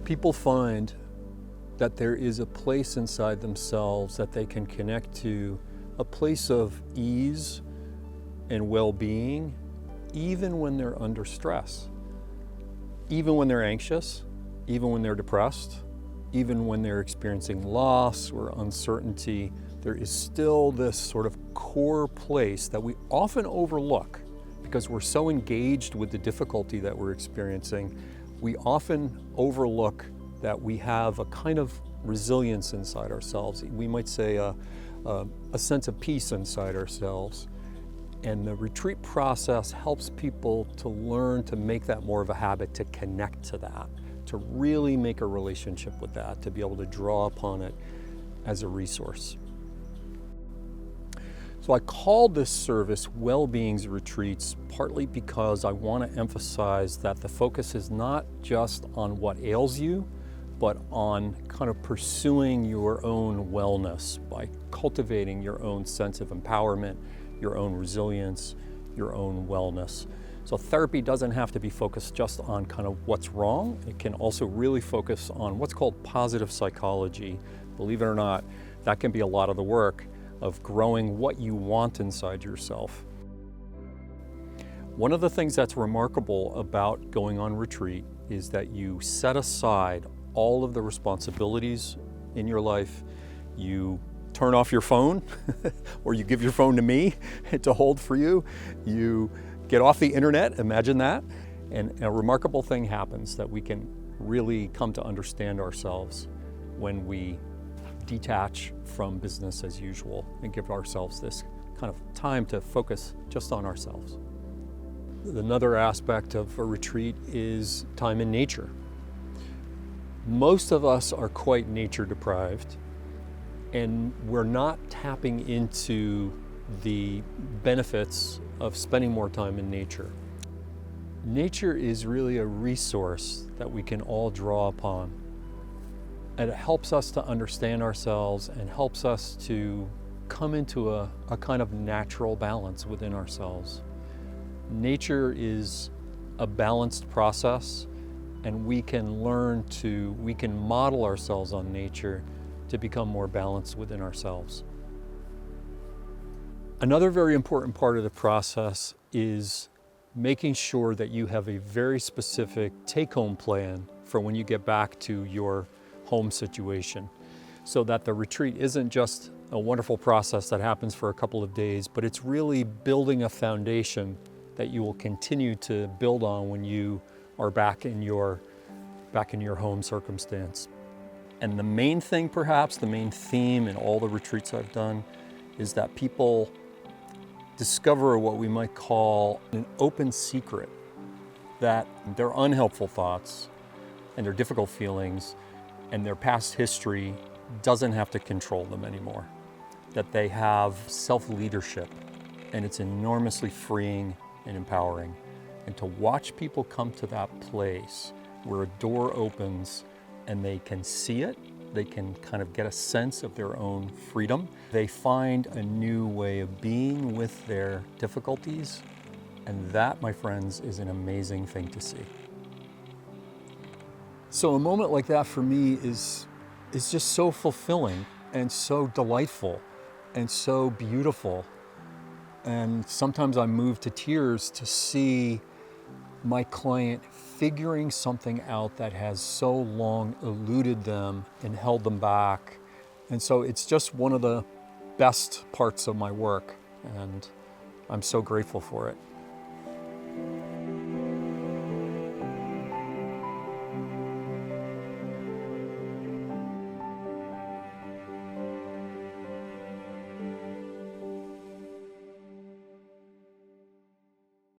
People find that there is a place inside themselves that they can connect to, a place of ease and well-being, even when they're under stress, even when they're anxious, even when they're depressed, even when they're experiencing loss or uncertainty. There is still this sort of core place that we often overlook because we're so engaged with the difficulty that we're experiencing. We often overlook that we have a kind of resilience inside ourselves. We might say a sense of peace inside ourselves. And the retreat process helps people to learn to make that more of a habit, to connect to that, to really make a relationship with that, to be able to draw upon it as a resource. So I called this service Wellbeing's Retreats partly because I want to emphasize that the focus is not just on what ails you, but on kind of pursuing your own wellness by cultivating your own sense of empowerment, your own resilience, your own wellness. So therapy doesn't have to be focused just on kind of what's wrong. It can also really focus on what's called positive psychology. Believe it or not, that can be a lot of the work of growing what you want inside yourself. One of the things that's remarkable about going on retreat is that you set aside all of the responsibilities in your life. You turn off your phone, or you give your phone to me to hold for you. You get off the internet, imagine that. And a remarkable thing happens that we can really come to understand ourselves when we detach from business as usual and give ourselves this kind of time to focus just on ourselves. Another aspect of a retreat is time in nature. Most of us are quite nature deprived, and we're not tapping into the benefits of spending more time in nature. Nature is really a resource that we can all draw upon. And it helps us to understand ourselves and helps us to come into a kind of natural balance within ourselves. Nature is a balanced process, and we can model ourselves on nature to become more balanced within ourselves. Another very important part of the process is making sure that you have a very specific take-home plan for when you get back to your home situation, so that the retreat isn't just a wonderful process that happens for a couple of days, but it's really building a foundation that you will continue to build on when you are back in your home circumstance. And the main thing, perhaps the main theme in all the retreats I've done, is that people discover what we might call an open secret, that their unhelpful thoughts and their difficult feelings and their past history doesn't have to control them anymore, that they have self-leadership, and it's enormously freeing and empowering. And to watch people come to that place where a door opens and they can see it, they can kind of get a sense of their own freedom. They find a new way of being with their difficulties, and that, my friends, is an amazing thing to see. So a moment like that for me is just so fulfilling and so delightful and so beautiful. And sometimes I'm moved to tears to see my client figuring something out that has so long eluded them and held them back. And so it's just one of the best parts of my work, and I'm so grateful for it.